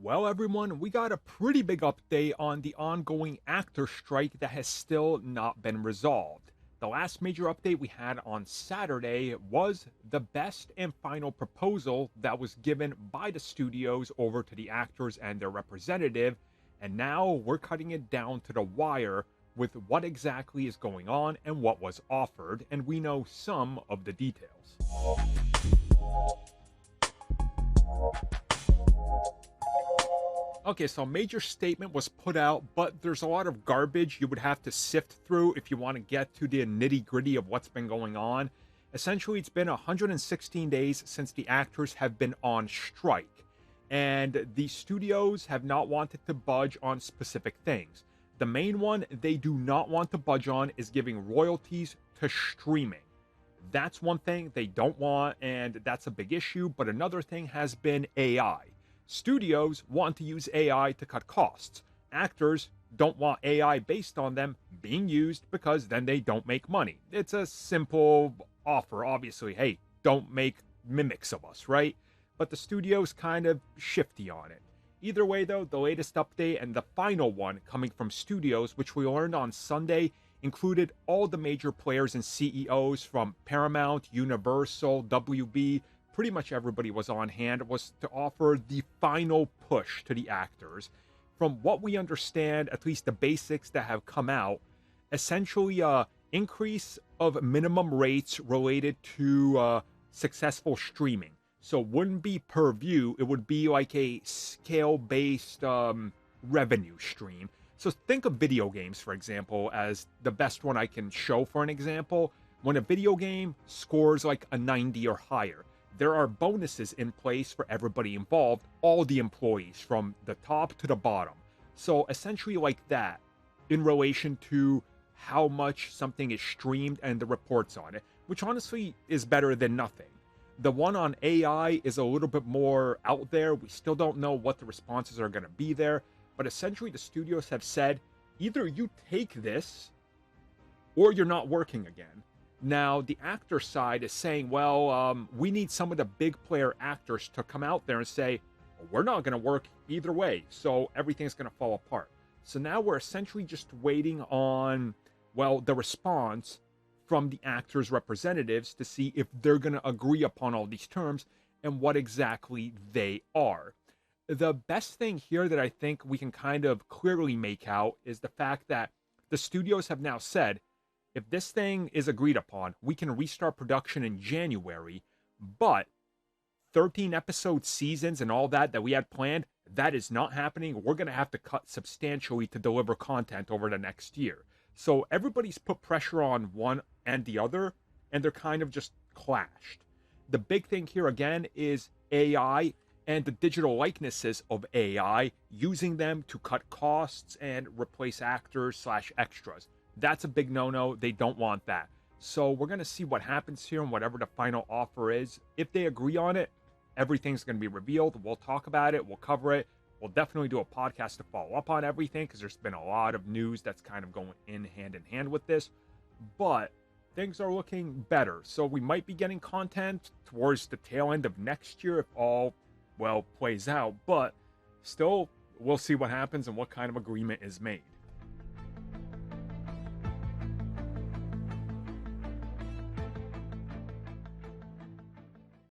Well, everyone, we got a pretty big update on the ongoing actor strike that has still not been resolved. The last major update we had on Saturday was the best and final proposal that was given by the studios over to the actors and their representative, and now we're cutting it down to the wire with what exactly is going on and what was offered, and we know some of the details. Okay, so a major statement was put out, but there's a lot of garbage you would have to sift through if you want to get to the nitty gritty of what's been going on. Essentially, it's been 116 days since the actors have been on strike, and the studios have not wanted to budge on specific things. The main one they do not want to budge on is giving royalties to streaming. That's one thing they don't want, and that's a big issue, but another thing has been AI. Studios want to use AI to cut costs. Actors don't want AI based on them being used because then they don't make money. It's a simple offer, obviously. Hey, don't make mimics of us, right? But the studio's kind of shifty on it. Either way, though, the latest update and the final one coming from studios, which we learned on Sunday, included all the major players and CEOs from Paramount, Universal, WB. Pretty much everybody was on hand, was to offer the final push to the actors. From what we understand, at least the basics that have come out, essentially increase of minimum rates related to successful streaming. So it wouldn't be per view, it would be like a scale-based revenue stream. So think of video games, for example, as the best one I can show for an example. When a video game scores like a 90 or higher, there are bonuses in place for everybody involved, all the employees from the top to the bottom. So essentially like that in relation to how much something is streamed and the reports on it, which honestly is better than nothing. The one on AI is a little bit more out there. We still don't know what the responses are going to be there, but essentially the studios have said either you take this or you're not working again. Now, the actor side is saying, well, we need some of the big player actors to come out there and say, well, we're not going to work either way, so everything's going to fall apart. So now we're essentially just waiting on, well, the response from the actors' representatives to see if they're going to agree upon all these terms and what exactly they are. The best thing here that I think we can kind of clearly make out is the fact that the studios have now said, if this thing is agreed upon, we can restart production in January, but 13 episode seasons and all that we had planned, that is not happening. We're going to have to cut substantially to deliver content over the next year. So everybody's put pressure on one and the other, and they're kind of just clashed. The big thing here again is AI and the digital likenesses of AI, using them to cut costs and replace actors/extras. That's a big no-no. They don't want that. So we're going to see what happens here and whatever the final offer is. If they agree on it, everything's going to be revealed. We'll talk about it. We'll cover it. We'll definitely do a podcast to follow up on everything because there's been a lot of news that's kind of going in hand with this. But things are looking better. So we might be getting content towards the tail end of next year if all, well, plays out. But still, we'll see what happens and what kind of agreement is made.